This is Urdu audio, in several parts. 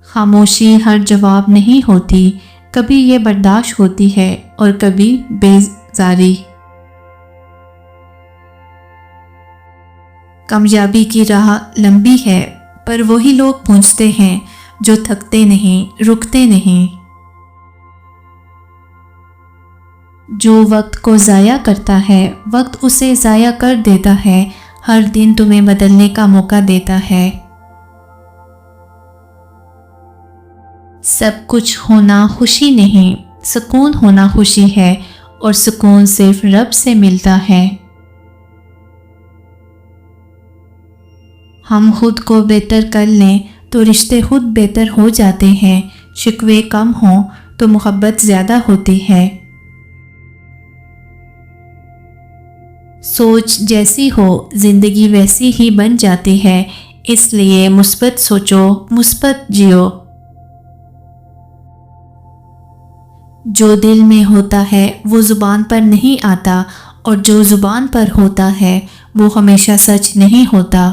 خاموشی ہر جواب نہیں ہوتی، کبھی یہ برداشت ہوتی ہے اور کبھی بیزاری۔ کامیابی کی راہ لمبی ہے، پر وہی لوگ پہنچتے ہیں جو تھکتے نہیں، رکتے نہیں۔ جو وقت کو ضائع کرتا ہے، وقت اسے ضائع کر دیتا ہے۔ ہر دن تمہیں بدلنے کا موقع دیتا ہے۔ سب کچھ ہونا خوشی نہیں، سکون ہونا خوشی ہے، اور سکون صرف رب سے ملتا ہے۔ ہم خود کو بہتر کر لیں تو رشتے خود بہتر ہو جاتے ہیں۔ شکوے کم ہوں تو محبت زیادہ ہوتی ہے۔ سوچ جیسی ہو زندگی ویسی ہی بن جاتی ہے، اس لیے مثبت سوچو، مثبت جیو۔ جو دل میں ہوتا ہے وہ زبان پر نہیں آتا، اور جو زبان پر ہوتا ہے وہ ہمیشہ سچ نہیں ہوتا۔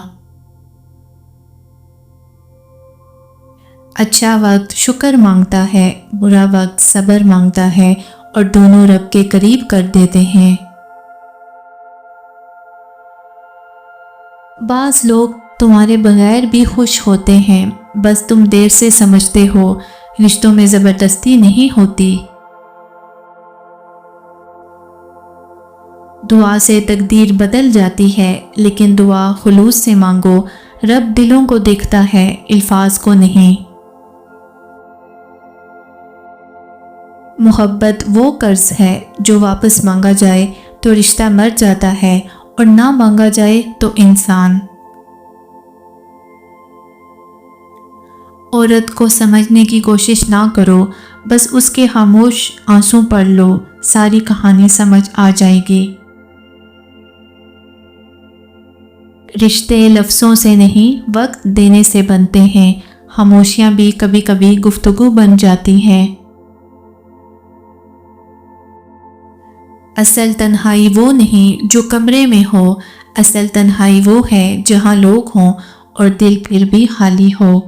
اچھا وقت شکر مانگتا ہے، برا وقت صبر مانگتا ہے، اور دونوں رب کے قریب کر دیتے ہیں۔ بعض لوگ تمہارے بغیر بھی خوش ہوتے ہیں، بس تم دیر سے سمجھتے ہو۔ رشتوں میں زبردستی نہیں ہوتی۔ دعا سے تقدیر بدل جاتی ہے، لیکن دعا خلوص سے مانگو۔ رب دلوں کو دیکھتا ہے، الفاظ کو نہیں۔ محبت وہ قرض ہے جو واپس مانگا جائے تو رشتہ مر جاتا ہے، اور نہ مانگا جائے تو انسان۔ عورت کو سمجھنے کی کوشش نہ کرو، بس اس کے خاموش آنسوں پڑھ لو، ساری کہانی سمجھ آ جائے گی۔ رشتے لفظوں سے نہیں، وقت دینے سے بنتے ہیں۔ خاموشیاں بھی کبھی کبھی گفتگو بن جاتی ہیں۔ اصل تنہائی وہ نہیں جو کمرے میں ہو، اصل تنہائی وہ ہے جہاں لوگ ہوں اور دل پھر بھی خالی ہو۔